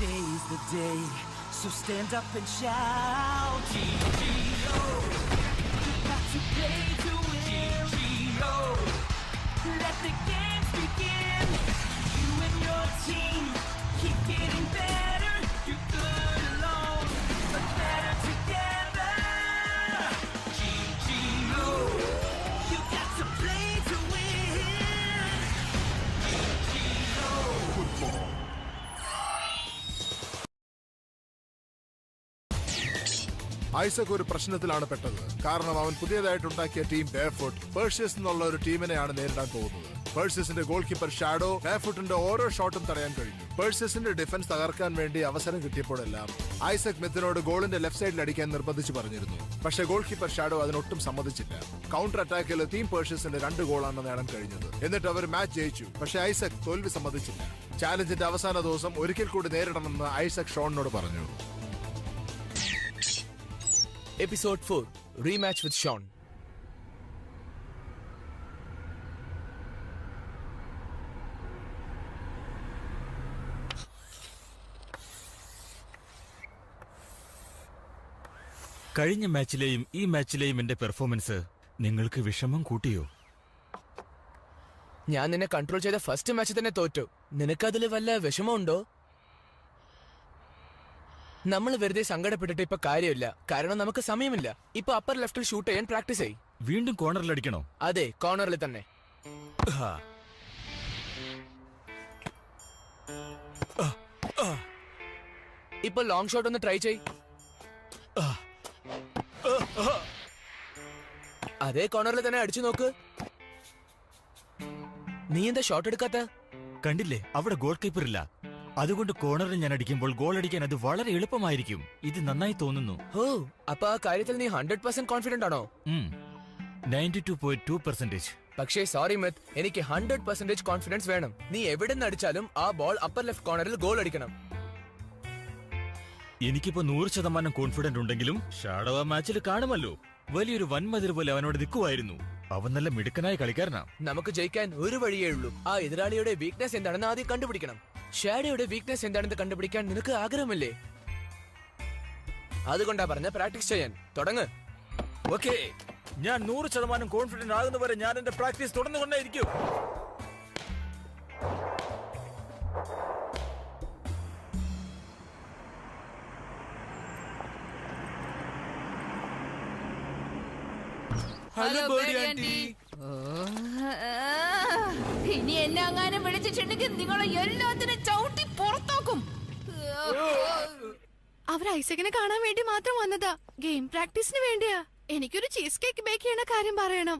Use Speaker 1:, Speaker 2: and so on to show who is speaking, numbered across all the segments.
Speaker 1: Today's the day, so stand up and shout. G-G-O, you got to play to win. G-G-O, let the games begin. You and your team keep getting better. You're good alone, but better together. G-G-O, you got to play to win. G-G-O. Football.
Speaker 2: Isaac ഒരു പ്രശ്നത്തിലാണ് പെട്ടത്. കാരണം അവൻ പുതിയതായിട്ടുണ്ടാക്കിയ team barefoot പേർഷ്യസ് എന്നുള്ള ഒരു ടീമിനെയാണ് നേരിടാൻ പോകുന്നത്. പേർഷ്യസിന്റെ goal keeper shadow ബെയർഫുട്ടിന്റെ ഓരോ ഷോട്ടും തടയാൻ കഴിഞ്ഞു. പേർഷ്യസിന്റെ ഡിഫൻസ് തകർക്കാൻ വേണ്ടി അവസരം കിട്ടിയപ്പോഴെല്ലാം ഐസക് മിത്തിനോട് ഗോളിന്റെ ലെഫ്റ്റ് സൈഡിൽ അടിക്കാൻ നിർബന്ധിച്ചു പറഞ്ഞിരുന്നു. പക്ഷേ ഗോൾ കീപ്പർ ഷാഡോ അതിനൊട്ടും സമ്മതിച്ചില്ല. കൗണ്ടർ അറ്റാക്കിൽ ടീം പേർഷ്യസിന്റെ 2 ഗോളാണ് നേടാൻ കഴിഞ്ഞത്. എന്നിട്ട് അവർ മാച്ച് ജയിച്ചു. പക്ഷേ ഐസക് തോൽവി സമ്മതിച്ചില്ല. ചാലഞ്ചിന്റെ അവസാന ദിവസം ഒരിക്കൽ കൂടി നേരിടണമെന്ന് ഐസക് ഷോണിനോട് പറഞ്ഞു.
Speaker 3: Episode 4 Rematch with Sean.
Speaker 4: കഴിഞ്ഞ മാച്ചിലെയും ഈ മാച്ചിലെയും എന്റെ പെർഫോമൻസ് നിങ്ങൾക്ക് വിഷമം കൂട്ടിയോ?
Speaker 3: ഞാൻ നിന്നെ കൺട്രോൾ ചെയ്ത ഫസ്റ്റ് മാച്ച് തന്നെ തോറ്റു. നിനക്കതിൽ വല്ല വിഷമമുണ്ടോ? നമ്മൾ വെറുതെ സങ്കടപ്പെട്ടിട്ട് ഇപ്പൊ കാര്യമില്ല. കാരണം നമുക്ക് സമയമില്ല. ഇപ്പൊ അപ്പർ ലെഫ്റ്റിൽ ഷൂട്ട് ചെയ്യാൻ പ്രാക്ടീസ് ചെയ്.
Speaker 4: വീണ്ടും കോർണറിൽ അടിക്കണോ?
Speaker 3: അതെ, കോർണറിൽ തന്നെ. ഇപ്പൊ ലോങ് ഷോട്ട് ഒന്ന് ട്രൈ ചെയ്. അതേ കോർണറിൽ തന്നെ അടിച്ചു നോക്ക്. നീ എന്താ ഷോട്ട് എടുക്കാത്ത?
Speaker 4: കണ്ടില്ലേ, അവിടെ ഗോൾ കീപ്പർ ഇല്ല. അതുകൊണ്ട് കോർണറിൽ ഞാൻ അടിക്കുമ്പോൾ ഗോൾ അടിക്കാൻ അത് വളരെ എളുപ്പമായിരിക്കും. ഇത് നന്നായി തോന്നുന്നു.
Speaker 3: ഓ, അപ്പൊ ആ കാര്യത്തിൽ നീ 100% കോൺഫിഡന്റ് ആണോ?
Speaker 4: 92.2%.
Speaker 3: പക്ഷേ സോറി മിത്ത്, എനിക്ക് 100% കോൺഫിഡൻസ് വേണം. നീ എവിടെ നിന്ന് അടിച്ചാലും ആ ബോൾ അപ്പർ ലെഫ്റ്റ് കോർണറിൽ ഗോൾ അടിക്കണം.
Speaker 4: എനിക്കിപ്പോ 100% കോൺഫിഡന്റ് ഉണ്ടെങ്കിലും ഷാഡോ ആ മാച്ചിൽ കാണുമല്ലോ. വലിയൊരു വൻമതിൽ പോലെ അവനോട് നിൽക്കുമായിരുന്നു. അവൻ നല്ല മിടുക്കനായ കളിക്കാരനാ.
Speaker 3: നമുക്ക് ജയിക്കാൻ ഒരു വഴിയേ ഉള്ളൂ. ആ എതിരാളിയുടെ വീക്ക്നെസ് എന്താണെന്ന് ആദ്യം കണ്ടുപിടിക്കണം. ഷാഡോയുടെ വീക്ക്നെസ് എന്താണെന്ന് കണ്ടുപിടിക്കാൻ നിനക്ക് ആഗ്രഹമില്ലേ? അതുകൊണ്ടാ പറഞ്ഞ പ്രാക്ടീസ് ചെയ്യാൻ തുടങ്ങ്.
Speaker 4: ഓക്കേ, ഞാൻ 100% കോൺഫിഡന്റ് ആകുന്നവരെ ഞാൻ എന്റെ പ്രാക്ടീസ് തുടർന്നുകൊണ്ടേയിരിക്കും.
Speaker 5: Hello Bedi aunty. ഇനി എന്നെ അങ്ങാനും വിളിച്ചിട്ടുണ്ടെങ്കിൽ നിങ്ങളെ എല്ലാത്തിനും ചവിട്ടി പുറത്താക്കും.
Speaker 6: അവർ ഐസക്കിനെ കാണാൻ വേണ്ടി മാത്രം വന്നതാ. ഗെയിം പ്രാക്ടീസിന് വേണ്ടിയാ. എനിക്കൊരു ചീസ് കേക്ക് ബേക്ക് ചെയ്യണ കാര്യം പറയണം.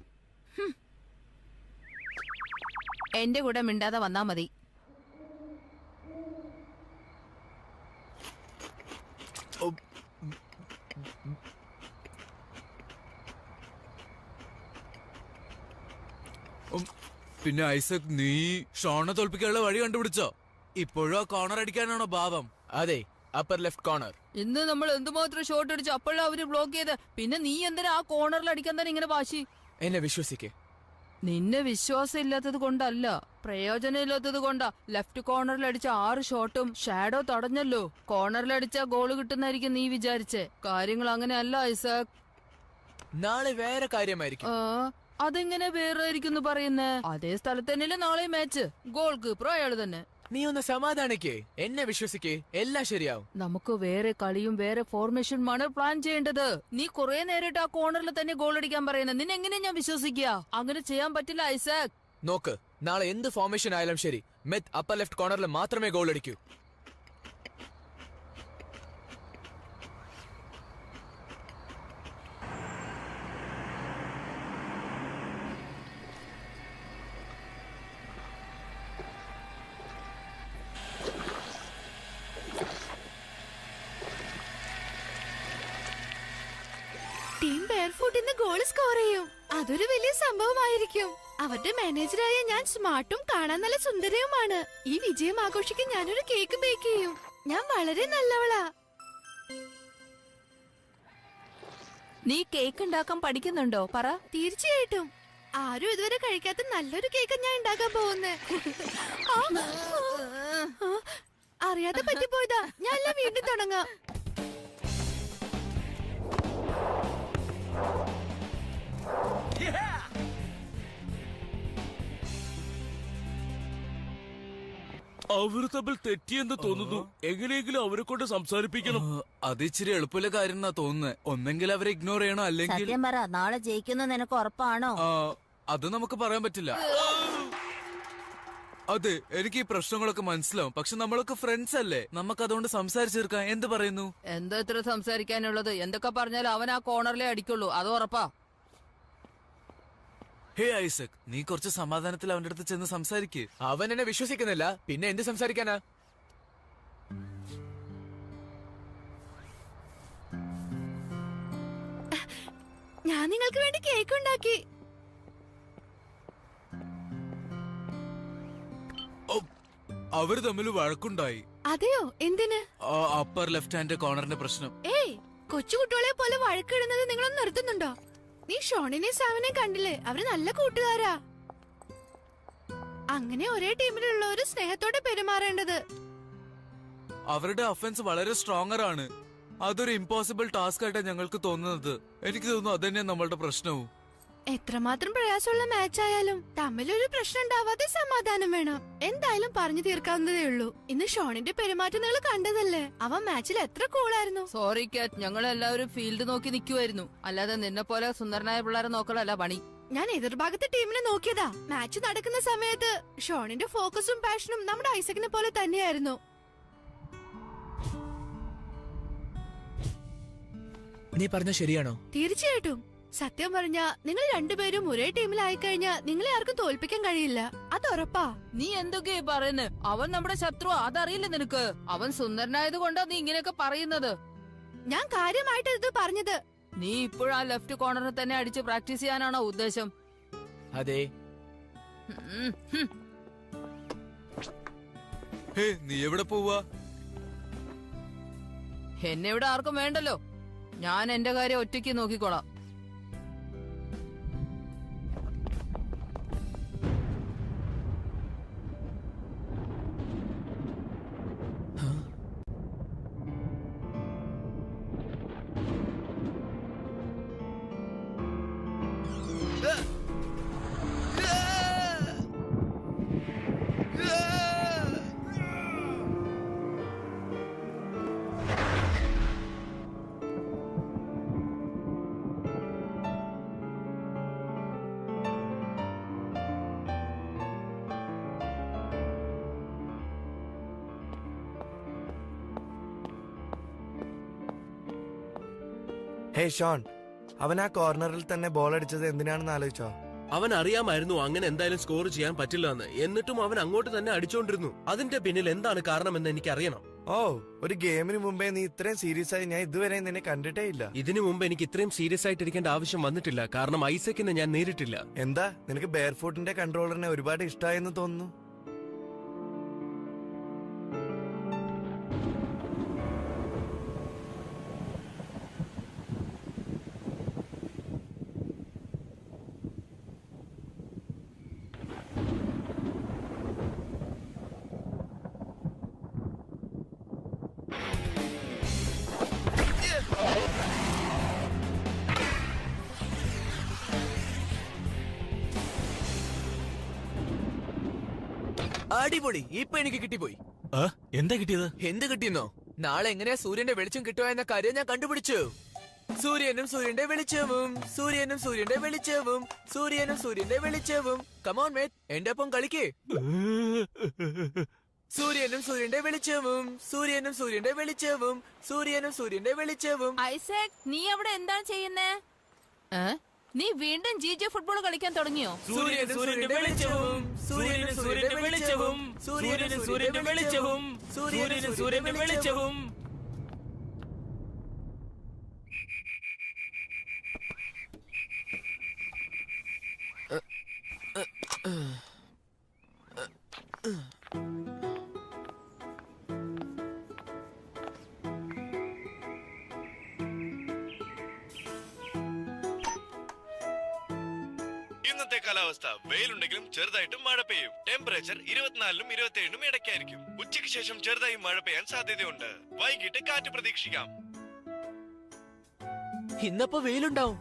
Speaker 5: എന്റെ കൂടെ മിണ്ടാതെ വന്നാ മതി.
Speaker 7: പിന്നെ ഐസക്, നീ ഷോണിനെ തോൽപ്പിക്കാനുള്ള വഴി കണ്ടുപിടിച്ചോ? ഇപ്പോഴും ആ കോർണർ അടിക്കാനാണോ ഭാവം?
Speaker 3: അതെ, അപ്പർ ലെഫ്റ്റ് കോർണർ.
Speaker 5: ഇന്ന് നമ്മൾ എന്തുമാത്രം ഷോട്ട് അടിച്ചു, അപ്പോഴാ അവര് ബ്ലോക്ക് ചെയ്ത്. പിന്നെ നീ എന്തിനാ ആ കോർണറിൽ അടിക്കാൻ തന്നെ ഇങ്ങനെ വാശി?
Speaker 3: എന്നെ വിശ്വസിക്കേ.
Speaker 5: നിന്നെ വിശ്വാസം ഇല്ലാത്തത് കൊണ്ടല്ല, പ്രയോജനം ഇല്ലാത്തത് കൊണ്ടാ. ലെഫ്റ്റ് കോർണറിൽ അടിച്ച 6 ഷോട്ടും ഷാഡോ തടഞ്ഞല്ലോ. കോർണറിൽ അടിച്ച ഗോള് കിട്ടുന്നായിരിക്കും നീ വിചാരിച്ചേ. കാര്യങ്ങൾ അങ്ങനെയല്ല ഐസക്.
Speaker 3: നാളെ വേറെ കാര്യമായിരിക്കും.
Speaker 5: അതെങ്ങനെ വേറെ ആയിരിക്കും പറയുന്നേ? അതേ സ്ഥലത്ത് തന്നെയല്ലേ നാളെ മാച്ച്. ഗോൾ കീപ്പർ അയാൾ തന്നെ.
Speaker 3: നീ ഒന്ന് സമാധാനിക്കേ, എന്നെ വിശ്വസിക്കേ, എല്ലാം ശരിയാവും.
Speaker 5: നമുക്ക് വേറെ കളിയും വേറെ ഫോർമേഷനുമാണ് പ്ലാൻ ചെയ്യേണ്ടത്. നീ കുറെ നേരിട്ട് ആ കോർണറിൽ തന്നെ ഗോൾ അടിക്കാൻ പറയുന്നത്. നിന്നെ എങ്ങനെ ഞാൻ വിശ്വസിക്കുക? അങ്ങനെ ചെയ്യാൻ പറ്റില്ല ഐസക്.
Speaker 3: നോക്ക്, നാളെ എന്ത് ഫോർമേഷൻ ആയാലും ശരി, മിത്ത് അപ്പർ ലെഫ്റ്റ് കോർണറിൽ മാത്രമേ ഗോൾ അടിക്കൂ.
Speaker 6: ടീം ബെയർഫുട്ട് ഇന്ന് ഗോൾ സ്കോർ ചെയ്യും. അതൊരു വലിയ സംഭവമായിരിക്കും. അവരുടെ മാനേജറായ ഞാൻ സ്മാർട്ടും കാണാൻ നല്ല സുന്ദരവുമാണ്. ഈ വിജയം ആഘോഷിക്കാൻ ഞാനൊരു കേക്ക് ബേക്ക് ചെയ്യും. ഞാൻ വളരെ നല്ലവളാ.
Speaker 5: നീ കേക്ക് ഉണ്ടാക്കാൻ പഠിക്കുന്നുണ്ടോ? പറ.
Speaker 6: തീർച്ചയായിട്ടും. ആരും ഇതുവരെ കഴിക്കാത്ത നല്ലൊരു കേക്ക് ഞാൻ ഉണ്ടാക്കാൻ പോകുന്നേ. അറിയാതെ പറ്റിപ്പോയതാ. ഞാൻ എല്ലാം വീണ്ടും തുടങ്ങാം.
Speaker 8: അവർ തമ്മിൽ തെറ്റിയെന്ന് തോന്നുന്നു. എങ്ങനെയെങ്കിലും അവരെ കൊണ്ട് സംസാരിപ്പിക്കണം.
Speaker 7: അത് ഇച്ചിരി എളുപ്പമുള്ള കാര്യം എന്നാ തോന്നുന്നത്. ഒന്നെങ്കിൽ അവരെ ഇഗ്നോർ ചെയ്യണോ, അല്ലെങ്കിൽ
Speaker 9: സത്യം പറ, നാളെ ജയിക്കുന്ന നിനക്ക് ഉറപ്പാണോ?
Speaker 7: അത് നമുക്ക് പറയാൻ പറ്റില്ല. അതെ, എനിക്ക് ഈ പ്രശ്നങ്ങളൊക്കെ മനസ്സിലാവും. പക്ഷെ നമ്മളൊക്കെ ഫ്രണ്ട്സ് അല്ലേ, നമുക്ക് അതുകൊണ്ട് സംസാരിച്ചെടുക്കാം. എന്ത് പറയുന്നു?
Speaker 5: എന്താ ഇത്ര സംസാരിക്കാനുള്ളത്? എന്തൊക്കെ പറഞ്ഞാലും അവൻ ആ കോർണറിലെ അടിക്കുള്ളൂ, അത് ഉറപ്പാ.
Speaker 7: ഹേ ഐസക്, നീ കുറച്ച് സമാധാനത്തിൽ അവന്റെ അടുത്ത് ചെന്ന് സംസാരിക്ക്.
Speaker 3: അവൻ എന്നെ വിശ്വസിക്കുന്നില്ല, പിന്നെ എന്ത് സംസാരിക്കാനാ?
Speaker 6: ഞാൻ നിങ്ങൾക്ക് വേണ്ടി കേക്ക് ഉണ്ടാക്കി.
Speaker 7: അവര് തമ്മിൽ വഴക്കുണ്ടായി.
Speaker 6: അതെയോ? എന്തിന്?
Speaker 7: അപ്പർ ലെഫ്റ്റ് ഹാൻഡ് കോർണറിന്റെ പ്രശ്നം.
Speaker 6: ഏയ്, കൊച്ചുകുട്ടികളെ പോലെ വഴക്കിടുന്നത് നിങ്ങളൊന്ന് നിർത്തുന്നുണ്ടോ? നീ ഷോണിനെ സാവനെ കണ്ടില്ലേ? അവര് നല്ല കൂട്ടുകാരാ. അങ്ങനെ ഒരേ ടീമിലുള്ളവര് സ്നേഹത്തോടെ പെരുമാറേണ്ടത്.
Speaker 7: അവരുടെ ഒഫൻസ് വളരെ സ്ട്രോങ്ങർ ആണ്. അതൊരു ഇമ്പോസിബിൾ ടാസ്ക് ആയിട്ടാണ് ഞങ്ങൾക്ക് തോന്നുന്നത്. എനിക്ക് തോന്നുന്നു അതന്നെ നമ്മളുടെ പ്രശ്നവും.
Speaker 6: എത്രമാത്രം പ്രയാസമുള്ള മാച്ച് ആയാലും തമ്മിലൊരു പ്രശ്നം ഉണ്ടാവാതെ സമാധാനം വേണം. എന്തായാലും പറഞ്ഞു തീർക്കാവുന്നതേ ഉള്ളൂ. ഇന്ന് ഷോണിന്റെ പെരുമാറ്റം നിങ്ങൾ കണ്ടതല്ലേ? അവൻ മാച്ചിൽ എത്ര കൂളായിരുന്നു.
Speaker 5: സോറി കാറ്റ്, ഞങ്ങൾ എല്ലാവരും ഫീൽഡ് നോക്കി നിൽക്കുമായിരുന്നു. അല്ലാതെ നിന്നെ പോലെ സുന്ദരനായ പിള്ളേരെ നോക്കലല്ല പണി.
Speaker 6: ഞാൻ എതിർഭാഗത്തെ ടീമിനെ നോക്കിയതാ. മാച്ച് നടക്കുന്ന സമയത്ത് ഷോണിന്റെ ഫോക്കസും പാഷനും നമ്മുടെ ഐസക്കിനെ പോലെ തന്നെയായിരുന്നു.
Speaker 3: നീ പറഞ്ഞ ശരിയാണോ?
Speaker 6: തീർച്ചയായിട്ടും. സത്യം പറഞ്ഞ നിങ്ങൾ രണ്ടുപേരും ഒരേ ടീമിലായി കഴിഞ്ഞാൽ നിങ്ങളെ ആർക്കും തോൽപ്പിക്കാൻ കഴിയില്ല, അത് ഉറപ്പാ.
Speaker 5: നീ എന്തൊക്കെയാ പറയുന്നത്? അവൻ നമ്മുടെ ശത്രു, അതറിയില്ല നിനക്ക്? അവൻ സുന്ദരനായത് കൊണ്ടാ നീ ഇങ്ങനെയൊക്കെ പറയുന്നത്.
Speaker 6: ഞാൻ കാര്യമായിട്ട് ഇത് പറഞ്ഞത്.
Speaker 5: നീ ഇപ്പോഴും ആ ലെഫ്റ്റ് കോർണറിൽ തന്നെ അടിച്ച് പ്രാക്ടീസ് ചെയ്യാനാണോ ഉദ്ദേശം?
Speaker 3: അതെ.
Speaker 7: ഹേ, നീ എവിടെ പോവാ?
Speaker 5: എന്നെ ഇവിടെ ആർക്കും വേണ്ടല്ലോ. ഞാൻ എന്റെ കാര്യം ഒറ്റയ്ക്ക് നോക്കിക്കോളാം.
Speaker 10: ഹേ ഷോൺ, അവൻ ആ കോർണറിൽ തന്നെ ബോൾ അടിച്ചത് എന്തിനാണെന്ന് ആലോചിച്ചോ?
Speaker 8: അവൻ അറിയാമായിരുന്നു അങ്ങനെ എന്തായാലും സ്കോർ ചെയ്യാൻ പറ്റില്ല എന്ന്. എന്നിട്ടും അവൻ അങ്ങോട്ട് തന്നെ അടിച്ചോണ്ടിരുന്നു. അതിന്റെ പിന്നിൽ എന്താണ് കാരണമെന്ന് എനിക്കറിയണം.
Speaker 10: ഓ, ഒരു ഗെയിമിന് മുമ്പേ നീ ഇത്രയും സീരിയസ് ആയി ഞാൻ ഇതുവരെ നിന്നെ കണ്ടിട്ടേ ഇല്ല.
Speaker 8: ഇതിനു മുമ്പ് എനിക്ക് ഇത്രയും സീരിയസ് ആയിട്ടിരിക്കേണ്ട ആവശ്യം വന്നിട്ടില്ല, കാരണം ഐസക്കിനെ ഞാൻ നേരിട്ടില്ല.
Speaker 10: എന്താ, നിനക്ക് ബെയർഫൂട്ടിന്റെ കൺട്രോളറിനെ ഒരുപാട് ഇഷ്ടമായെന്ന് തോന്നുന്നു.
Speaker 3: അടിപൊളി, ഇപ്പൊ എനിക്ക് കിട്ടിപ്പോയി.
Speaker 4: എന്താ കിട്ടിയത്?
Speaker 3: എന്ത് കിട്ടിയെന്നോ? നാളെ എങ്ങനെയാ സൂര്യന്റെ വെളിച്ചം കിട്ടുക എന്ന കാര്യം ഞാൻ കണ്ടുപിടിച്ചു. സൂര്യനും സൂര്യന്റെ വെളിച്ചവും, സൂര്യനും സൂര്യന്റെ വെളിച്ചവും, സൂര്യനും സൂര്യന്റെ വെളിച്ചവും. കമോൺ മേറ്റ്, എന്റെ ഒപ്പം കളിക്കേ. സൂര്യനും സൂര്യന്റെ വെളിച്ചവും, സൂര്യനും സൂര്യന്റെ വെളിച്ചവും, സൂര്യനും സൂര്യന്റെ വെളിച്ചവും.
Speaker 5: ഐസക്, നീ അവിടെ എന്താണ് ചെയ്യുന്നേ? നീ വീണ്ടും GJ ഫുട്ബോൾ കളിക്കാൻ തുടങ്ങിയോ?
Speaker 3: സൂര്യനും സൂര്യന്റെ വെളിച്ചവും, സൂര്യനും സൂര്യന്റെ വെളിച്ചവും, സൂര്യനും സൂര്യന്റെ വെളിച്ചവും, സൂര്യനും സൂര്യന്റെ വെളിച്ചവും.
Speaker 10: ഇന്നത്തെ കാലാവസ്ഥ വെയിലുണ്ടെങ്കിലും ചെറുതായിട്ടും മഴ പെയ്യും. ടെമ്പറേച്ചർ 24-നും 27-നും ഇടയ്ക്കായിരിക്കും. ഉച്ചയ്ക്ക് ശേഷം ചെറുതായി മഴ പെയ്യാൻ സാധ്യതയുണ്ട്. വൈകിട്ട് കാറ്റ് പ്രതീക്ഷിക്കാം.
Speaker 3: ഇന്നപ്പോ വെയിലുണ്ടാവും.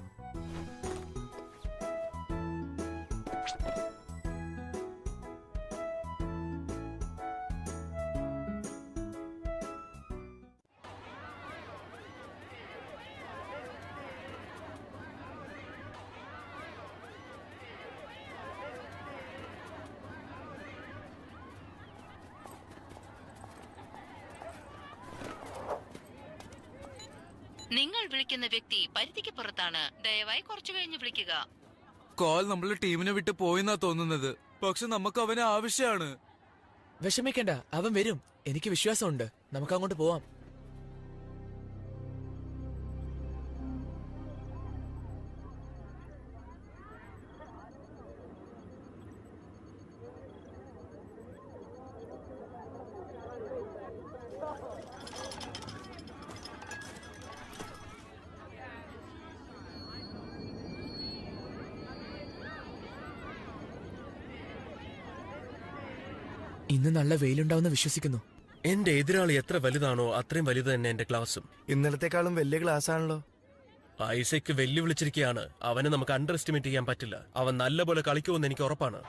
Speaker 5: നിങ്ങൾ വിളിക്കുന്ന വ്യക്തി പരിധിക്ക് പുറത്താണ്. ദയവായി കുറച്ചു കഴിഞ്ഞ് വിളിക്കുക.
Speaker 7: കോൾ നമ്മളെ ടീമിനെ വിട്ട് പോയെന്നാ തോന്നുന്നത്. പക്ഷെ നമുക്ക് അവനെ ആവശ്യമാണ്.
Speaker 3: വിഷമിക്കണ്ട, അവൻ വരും. എനിക്ക് വിശ്വാസമുണ്ട്. നമുക്ക് അങ്ങോട്ട് പോവാം. ഇന്ന് നല്ല വെയിലുണ്ടാവുന്ന വിശ്വസിക്കുന്നു.
Speaker 8: എന്റെ എതിരാളി എത്ര വലുതാണോ അത്രയും വലുത് തന്നെ എന്റെ ക്ലാസും.
Speaker 10: ഇന്നലത്തെക്കാളും വലിയ ക്ലാസ് ആണല്ലോ.
Speaker 8: ഐസക് വെല്ലുവിളിച്ചിരിക്കുകയാണ്. അവനെ നമുക്ക് അണ്ടർ എസ്റ്റിമേറ്റ് ചെയ്യാൻ പറ്റില്ല. അവൻ നല്ലപോലെ കളിക്കുമെന്ന് എനിക്ക് ഉറപ്പാണ്.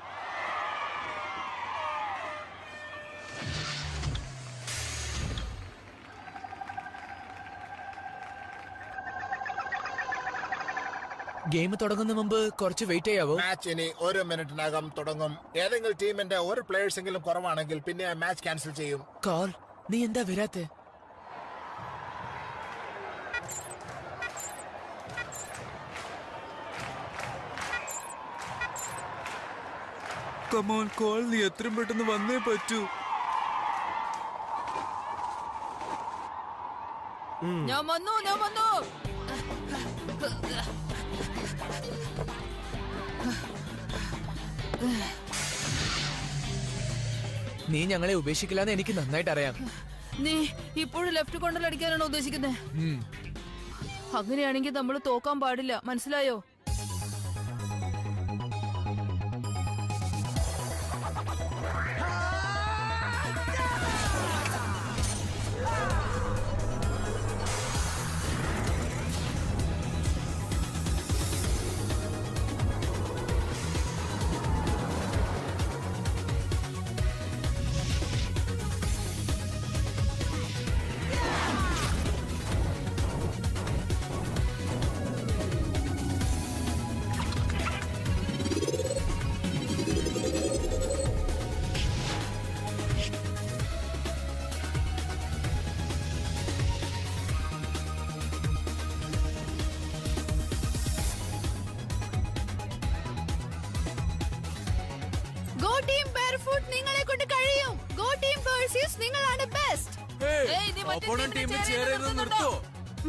Speaker 3: ഗെയിം തുടങ്ങുന്ന മുമ്പ് കുറച്ച് വെയിറ്റ് ചെയ്യാവോ?
Speaker 2: മാച്ച് ഇനി 1 മിനിറ്റിനകം തുടങ്ങും. ഏതെങ്കിലും ടീമിന്റെ ഒരു പ്ലേയേഴ്സെങ്കിലും കുറവാണെങ്കിൽ പിന്നെ മാച്ച് ക്യാൻസൽ ചെയ്യും.
Speaker 3: കാൾ, നീ എന്താ വരാത്തെ?
Speaker 7: കമോൺ കോൾ, നീ എത്രയും പെട്ടെന്ന് വന്നേ പറ്റൂ.
Speaker 5: ഞാൻ വന്നു.
Speaker 3: നീ ഞങ്ങളെ ഉപേക്ഷിക്കില്ലെന്ന് എനിക്ക് നന്നായിട്ട് അറിയാം.
Speaker 5: നീ ഇപ്പോഴും ലെഫ്റ്റ് കോർണറിൽ അടിക്കാനാണ് ഉദ്ദേശിക്കുന്നത്? അങ്ങനെയാണെങ്കിൽ നമ്മൾ തോക്കാൻ പാടില്ല, മനസ്സിലായോ?
Speaker 6: നിങ്ങളെ കൊണ്ട് കഴിയും. ഗോ ടീം വേഴ്സസ് നിങ്ങളാണ് ബെസ്റ്റ്.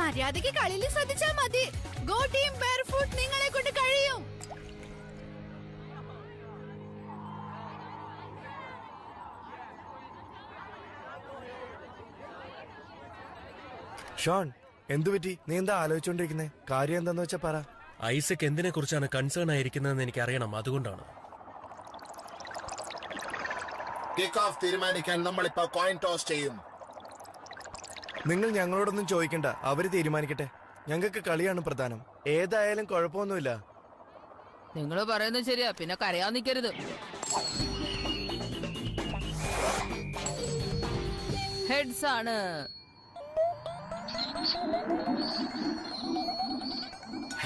Speaker 6: മര്യാദയ്ക്ക് കളിയിൽ ശ്രദ്ധിച്ചാൽ മതി. ഗോ ടീം ബെയർഫുട്ട് നിങ്ങളെ കൊണ്ട് കഴിയും.
Speaker 10: ഷോൺ, എന്തുപറ്റി? നീ എന്താ ആലോചിച്ചോണ്ടിരിക്കുന്നേ? കാര്യം എന്താന്ന് വെച്ചാ പറ.
Speaker 8: ഐസക് എന്തിനെ കുറിച്ചാണ് കൺസേൺ ആയിരിക്കുന്നതെന്ന് എനിക്ക് അറിയണം. അതുകൊണ്ടാണ്.
Speaker 2: കിക്ക് ഓഫ് തീരുമാനിക്കാൻ നമ്മളിപ്പോ കോയിൻ ടോസ് ചെയ്യും.
Speaker 10: നിങ്ങൾ ഞങ്ങളോടൊന്നും ചോദിക്കണ്ട, അവര് തീരുമാനിക്കട്ടെ. ഞങ്ങൾക്ക് കളിയാണ് പ്രധാനം. ഏതായാലും കുഴപ്പമൊന്നുമില്ല.
Speaker 5: നിങ്ങൾ പറയുന്നത് ശരിയാ, പിന്നെ കരയാൻ നിൽക്കരുത്. ഹെഡ്സ് ആണ്.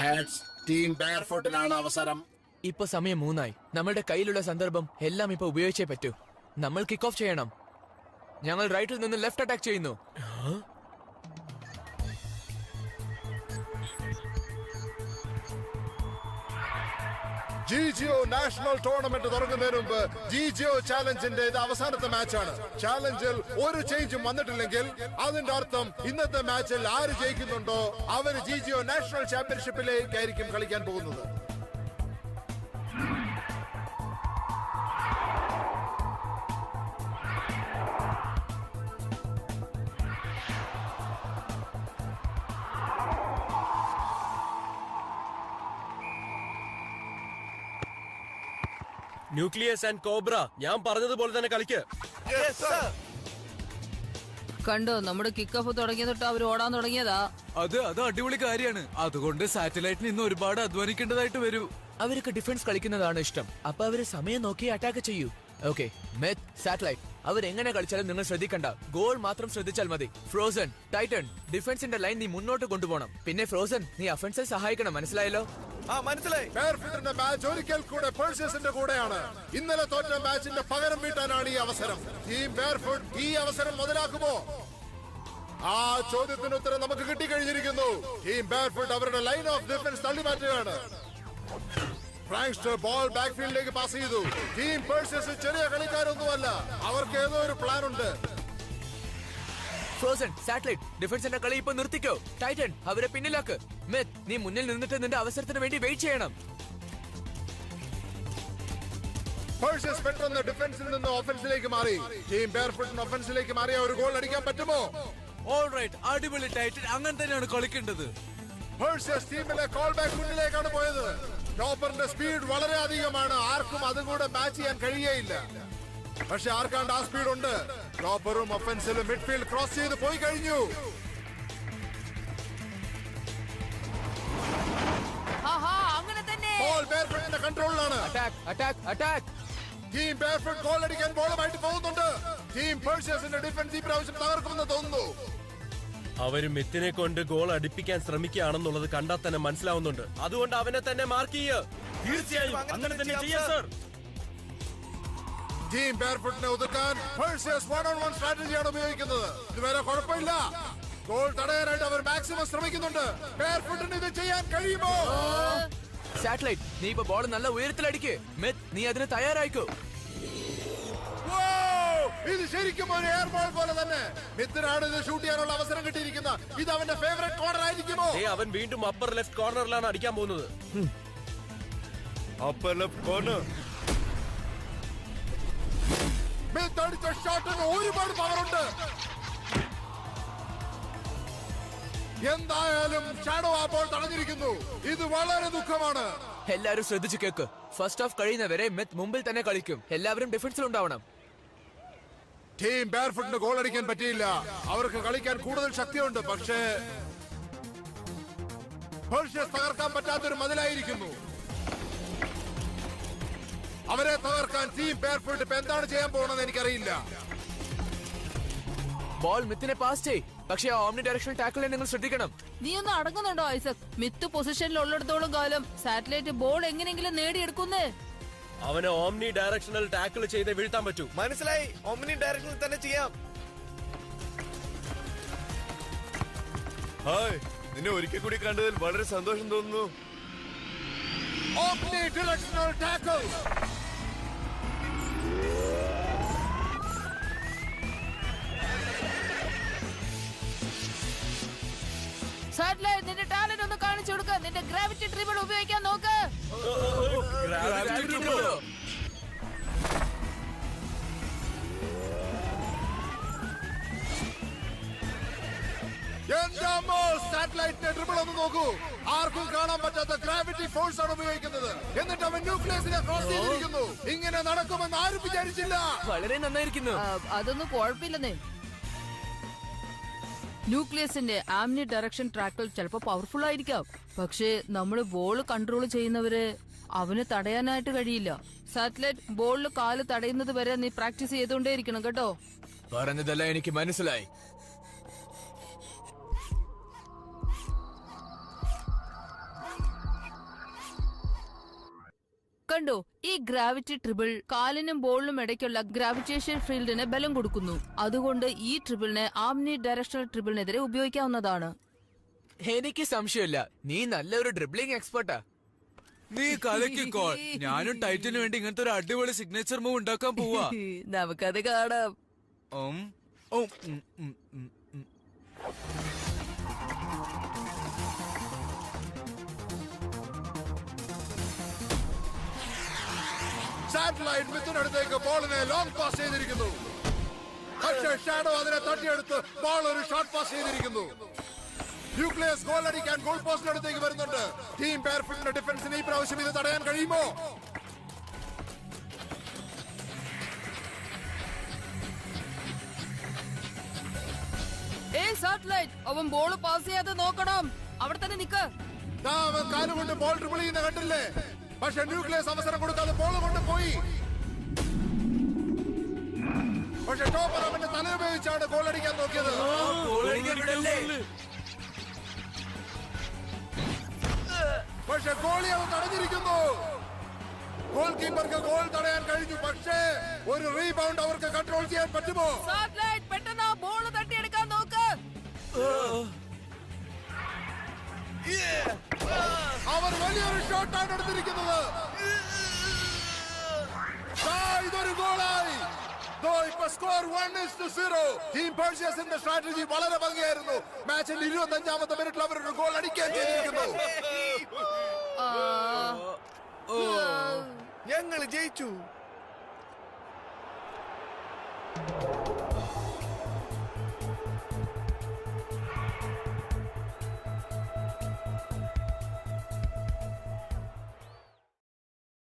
Speaker 2: ഹെഡ്സ് ടീം ബെയർഫുട്ടിനാണ് അവസരം.
Speaker 3: ഇപ്പൊ സമയം 3 നമ്മളുടെ കയ്യിലുള്ള സന്ദർഭം എല്ലാം ഇപ്പൊ ഉപയോഗിച്ചേ പറ്റൂ. നമ്മൾ കിക്ക് ഓഫ് ചെയ്യണം. ഞങ്ങൾ റൈറ്റിൽ നിന്ന് ലെഫ്റ്റ് അറ്റാക്ക് ചെയ്യുന്നു.
Speaker 2: ജിജിഒ നാഷണൽ ടൂർണമെന്റ് തുടങ്ങുന്നതിന് മുമ്പ് ജിജിഒ ചാലഞ്ചിന്റെ ഇത് അവസാനത്തെ മാച്ചാണ്. ചാലഞ്ചിൽ ഒരു ചേഞ്ചും വന്നിട്ടില്ലെങ്കിൽ അതിന്റെ അർത്ഥം ഇന്നത്തെ മാച്ചിൽ ആര് ജയിക്കുന്നുണ്ടോ അവര് ജിജിഒ നാഷണൽ ചാമ്പ്യൻഷിപ്പിലേക്കായിരിക്കും കളിക്കാൻ പോകുന്നത്.
Speaker 8: ന്യൂക്ലിയസ് ആൻഡ് കോബ്ര, ഞാൻ പറഞ്ഞതുപോലെ തന്നെ കളിക്ക്.
Speaker 5: കണ്ടോ, നമ്മുടെ കിക്ക് ഓഫ് തുടങ്ങിയ തൊട്ട് അവർ ഓടാൻ തുടങ്ങിയതാ.
Speaker 7: അത് അടിപൊളി കാര്യമാണ്. അതുകൊണ്ട് സാറ്റലൈറ്റിന് ഇന്ന് ഒരുപാട് അധ്വാനിക്കേണ്ടതായിട്ട് വരും.
Speaker 3: അവർക്ക് ഡിഫൻസ് കളിക്കുന്നതാണ് ഇഷ്ടം. അപ്പൊ അവര് സമയം നോക്കി അറ്റാക്ക് ചെയ്യൂ. ഓക്കെ, മെത്ത്, സാറ്റലൈറ്റ് അവരെങ്ങനെ കളിച്ചാലും നിങ്ങൾ ശ്രദ്ധിക്കണ്ട. ഗോൾ മാത്രം ശ്രദ്ധിച്ചാൽ മതി. ഫ്രോസൺ, ടൈറ്റൻ, ഡിഫൻസിന്റെ ലൈൻ നീ മുന്നോട്ട് കൊണ്ടുപോകണം. പിന്നെ ഫ്രോസൺ, നീ ഒഫൻസിൽ സഹായിക്കണം. മനസ്സിലായല്ലോ?
Speaker 10: മനസ്സിലായി.
Speaker 2: ബെയർഫുട്ടിന്റെ മാച്ച് ഒരിക്കൽ കൂടെ പേഴ്സേഴ്സിന്റെ കൂടെയാണ്. ഇന്നലെ തോറ്റ മാച്ചിന്റെ പകരം വീട്ടാനാണ് ഈ അവസരം. ടീം ബെയർഫുട്ട് ഈ അവസരം മുതലാക്കുമോ? ആ ചോദ്യത്തിന് ഉത്തരം നമുക്ക് കിട്ടിക്കഴിഞ്ഞിരിക്കുന്നു. ടീം ബെയർഫുട്ട് അവരുടെ ലൈൻ ഓഫ് ഡിഫൻസ് തള്ളിമാറ്റുകയാണ്. ഫ്രാങ്ക്സ്റ്റർ ബോൾ ബാക്ക്ഫീൽഡിലേക്ക് പാസ് ചെയ്തു. ടീം പേഴ്സേഴ്സ് ചെറിയ കളിക്കാരൊന്നുമല്ല, അവർക്ക് ഏതോ ഒരു പ്ലാൻ ഉണ്ട്.
Speaker 3: ഫ്രോസൺ, സാറ്റലൈറ്റ്, ഡിഫൻസിന്റെ കളി ഇപ്പൊ നിർത്തിക്കോ. ടൈറ്റൻ, അവരെ പിന്നിലാക്ക്. മെത്ത്, നീ മുന്നിൽ നിന്നിട്ട് നിന്റെ അവസരത്തിന് വേണ്ടി വെയിറ്റ് ചെയ്യണം.
Speaker 2: പേഴ്സേഴ്സ് പെട്ടെന്ന് ഡിഫൻസിൽ നിന്ന് ഓഫൻസിലേക്ക് മാറി. ടീം ബെയർഫുട്ടിന് ഓഫൻസിലേക്ക് മാറിയ ഒരു ഗോൾ അടിക്കാൻ പറ്റുമോ?
Speaker 7: ഓൾറൈറ്റ്, അടിപൊളി ടൈറ്റൻ. അങ്ങനെ തന്നെയാണ് കളിക്കേണ്ടത്.
Speaker 2: പേഴ്സേഴ്സ് ടീമിലെ കോൾ ബാക്ക് മുന്നിലേക്കാണ് പോയത്. ടോപ്പറിന്റെ സ്പീഡ് വളരെ അധികമാണ്. ആർക്കും അതും കൂടെ മാച്ച് ചെയ്യാൻ കഴിയേയില്ല. പക്ഷെ ആർക്കാണ്ട് ആ സ്പീഡ് ഉണ്ട്. ടോപ്പറും ഒഫൻസിലും മിഡ്ഫീൽഡ് ക്രോസ് ചെയ്ത് പോയി കഴിഞ്ഞു.
Speaker 5: അങ്ങനെ തന്നെ.
Speaker 2: ബോൾ ബെയർഫുട്ടിന്റെ കൺട്രോളിലാണ്.
Speaker 3: Attack, attack, attack.
Speaker 2: Team barefoot goal അടിക്കാൻ ബോളുമായിട്ട് പോകുന്നുണ്ട്. ടീം പേഴ്സേഴ്സിന്റെ ഡിഫൻസ് ഈ പ്രാവശ്യം തകർക്കുമെന്ന് തോന്നുന്നു.
Speaker 8: അവര് മെത്തിനെ കൊണ്ട് ഗോൾ അടിപ്പിക്കാൻ ശ്രമിക്കുകയാണെന്നുള്ളത് കണ്ടാൽ തന്നെ മനസ്സിലാവുന്നുണ്ട്. അതുകൊണ്ട് അവനെ തന്നെ മാർക്ക് ചെയ്യുക.
Speaker 4: തീർച്ചയായും അങ്ങനെ തന്നെ ചെയ്യാം സർ.
Speaker 2: ടീം ബെയർഫുട്ടിനെ ഒതുക്കാൻ പേഴ്സേഴ്സ് 1-on-1 സ്ട്രാറ്റജിയാണ് ഉപയോഗിക്കുന്നത്. ഇതുവരെ കുഴപ്പമില്ല. ഗോൾ തടയാനായിട്ട് അവർ മാക്സിമം ശ്രമിക്കുന്നുണ്ട്. ബെയർഫുട്ടിന് ഇത് ചെയ്യാൻ കഴിയുമോ?
Speaker 3: സാറ്റലൈറ്റ്, നീ ഇപ്പൊ ബോൾ നല്ല ഉയരത്തിലടിക്ക്. മെത്ത്, നീ അതിന് തയ്യാറായിക്കോ.
Speaker 2: ഇത് ശരിക്കും ഒരു എയർ ബോൾ പോലെ തന്നെ. മിത്തിനാണ് ഇത് ഷൂട്ട് ചെയ്യാനുള്ള അവസരം കിട്ടിയിരിക്കുന്ന. ഇത് അവന്റെ ഫേവറേറ്റ് കോർണർ ആയിരിക്കുമോ?
Speaker 8: അവൻ വീണ്ടും അപ്പർ ലെഫ്റ്റ് കോർണറിലാണ് അടിക്കാൻ പോകുന്നത്.
Speaker 10: Upper left corner.
Speaker 2: മിത്ത് അടിച്ച ഷോട്ടിന് ഒരുപാട് പവറുണ്ട്. എന്തായാലും ഷാഡോ ആ ബോൾ തടഞ്ഞിരിക്കുന്നു. ഇത് വളരെ ദുഃഖമാണ്.
Speaker 3: എല്ലാരും ശ്രദ്ധിച്ചു കേക്ക്. ഫസ്റ്റ് ഹാഫ് കഴിയുന്നവരെ മെത്ത് മുമ്പിൽ തന്നെ കളിക്കും. എല്ലാവരും ഡിഫൻസിൽ ഉണ്ടാവണം.
Speaker 2: ടീം ബെയർഫുട്ടിന് ഗോൾ അടിക്കാൻ പറ്റിയില്ല. അവർക്ക് കളിക്കാൻ കൂടുതൽ ശക്തിയുണ്ട്. പക്ഷേ പേഴ്സേഴ്സ് തകർക്കാൻ പറ്റാത്തൊരു മതിലായിരിക്കുന്നു. അവരെ തകർക്കാൻ ടീം ബെയർഫുട്ട് ഇപ്പൊ എന്താണ് ചെയ്യാൻ പോകുന്നത് എനിക്കറിയില്ല.
Speaker 3: ബോൾ മിത്തിനെ പാസ് ചെയ്. പക്ഷേ ആ ഓംനി ഡയറക്ഷണൽ ടാക്കിളിനെ നിങ്ങൾ ശ്രദ്ധിക്കണം.
Speaker 5: നീ ഒന്ന് അടങ്ങുന്നുണ്ടോ ഐസക്? മിത്ത് പൊസിഷനിൽ ഉള്ളിടത്തോളം കാലം സാറ്റലൈറ്റ് ബോൾ എങ്ങനെയെങ്കിലും നേടിയെടുക്കുന്നേ.
Speaker 8: അവനെ ഓംനി ഡയറക്ഷണൽ ടാക്കിൾ ചെയ്ത് വീഴ്ത്താൻ പറ്റൂ.
Speaker 10: മനസ്സിലായി. ഓംനി ഡയറക്ഷനിൽ തന്നെ ചെയ്യാം. ഹായ്, നിന്നെ ഒരിക്കൽ കൂടി കണ്ടതിൽ വളരെ സന്തോഷം തോന്നുന്നു.
Speaker 2: Omni directional tackle.
Speaker 5: സാറ്റലൈറ്റ്, നിന്റെ ടാലന്റ് ഒന്ന് കാണിച്ചു കൊടുക്ക. നിന്റെ ഗ്രാവിറ്റി ട്രിബിൾ ഉപയോഗിക്കാൻ നോക്ക്.
Speaker 2: സാറ്റലൈറ്റിന്റെ ട്രിബിൾ ഒന്ന് നോക്കൂ. ആർക്കും കാണാൻ പറ്റാത്ത ഗ്രാവിറ്റി ഫോഴ്സ് ആണ് ഉപയോഗിക്കുന്നത്. എന്നിട്ട് അവൻ ന്യൂക്ലിയസിനെ ക്രോസ് ചെയ്തിരിക്കുന്നു. ഇങ്ങനെ നടക്കുമെന്ന് ആരും വിചാരിച്ചില്ല.
Speaker 3: വളരെ നന്നായിരിക്കുന്നു.
Speaker 5: അതൊന്നും കുഴപ്പമില്ലെന്നേ. ന്യൂക്ലിയസിന്റെ ആംനി ഡയറക്ഷൻ ട്രാക്കിൽ ചിലപ്പോ പവർഫുൾ ആയിരിക്കാം. പക്ഷേ നമ്മള് ബോൾ കൺട്രോൾ ചെയ്യുന്നവര് അവന് തടയാനായിട്ട് കഴിയില്ല. സാറ്റലൈറ്റ്, ബോളിൽ കാല് തടയുന്നത് വരെ നീ പ്രാക്ടീസ് ചെയ്തുകൊണ്ടേയിരിക്കണം കേട്ടോ.
Speaker 3: പറഞ്ഞതെല്ലാം എനിക്ക് മനസ്സിലായി.
Speaker 5: കണ്ടോ, ഈ ഗ്രാവിറ്റി ട്രിബിൾ കാലിനും ബോളിനും ഇടയ്ക്കുള്ള ഗ്രാവിറ്റേഷൻ ഫീൽഡിന് ബലം കൊടുക്കുന്നു. അതുകൊണ്ട് ഈ ട്രിബിളിനെ ആംനി ഡയറക്ഷണൽ ട്രിബിളിനെതിരെ ഉപയോഗിക്കാവുന്നതാണ്.
Speaker 3: എനിക്ക് സംശയമില്ല, നീ നല്ലൊരു ഡ്രിബ്ലിംഗ് എക്സ്പെർട്ടാ.
Speaker 7: നീ കലക്കിക്കോ. ഞാനും ടൈറ്റിന് വേണ്ടി ഇങ്ങനത്തെ ഒരു അടിപൊളി സിഗ്നേച്ചർ മൂവ് ഉണ്ടാക്കാൻ പോവാ.
Speaker 5: നമുക്കത് കാണാം.
Speaker 2: സാറ്റലൈറ്റ് മിത്തിനടുത്തേക്ക് ബോളിനെ ലോങ് പാസ് ചെയ്തിരിക്കുന്നു. പക്ഷേ ഷാഡോ അതിനെ തട്ടിയെടുത്ത് ബോൾ ഒരു ഷോർട്ട് പാസ് ചെയ്തിരിക്കുന്നു. ന്യൂക്ലിയസ് ഗോൾ അടിക്കാൻ ഗോൾ പോസ്റ്റിനടുത്തേക്ക് വരുന്നുണ്ട്. ടീം ബെയർഫുട്ടിന്റെ ഡിഫൻസിന് ഈ പ്രാവശ്യം ഇത് തടയാൻ കഴിയുമോ?
Speaker 5: സാറ്റലൈറ്റ് അവൻ ബോള് പാസ് ചെയ്യാതെ നോക്കണം. അവിടെ തന്നെ നിക്ക്.
Speaker 2: അവൻ കാലുകൊണ്ട് ബോൾ ഡ്രിബിൾ ചെയ്യുന്ന കണ്ടില്ലേ? പക്ഷെ ന്യൂക്ലിയസ് അവസരം കൊടുക്കാതെ ബോൾ കൊണ്ട് പോയി. പക്ഷെ ടോപ്പർ അവന്റെ തല ഉപയോഗിച്ചാണ് ഗോൾ അടിക്കാൻ നോക്കിയത്. പക്ഷെ ഗോളി അവൻ തടഞ്ഞിരിക്കുന്നു. ഗോൾ കീപ്പർക്ക് ഗോൾ തടയാൻ കഴിഞ്ഞു. പക്ഷേ ഒരു റീബൗണ്ട് അവർക്ക് കൺട്രോൾ ചെയ്യാൻ പറ്റുമോ?
Speaker 5: സാറ്റലൈറ്റ് പെട്ടെന്ന് ബോൾ തട്ടിയെടുക്കാൻ നോക്ക്.
Speaker 2: അവർ വലിയൊരു ഷോട്ടാണ് എടുത്തിരിക്കുന്നത്. ഇതൊരു ഗോളായി. ഇപ്പൊ സ്കോർ 1-0. ടീം പേഴ്സിയസിന്റെ സ്ട്രാറ്റജി വളരെ ഭംഗിയായിരുന്നു. മാച്ചിന്റെ 25ാമത്തെ മിനിറ്റിൽ അവരൊരു ഗോൾ അടിക്കാൻ ചെയ്തിരിക്കുന്നു.
Speaker 10: ഞങ്ങൾ ജയിച്ചു.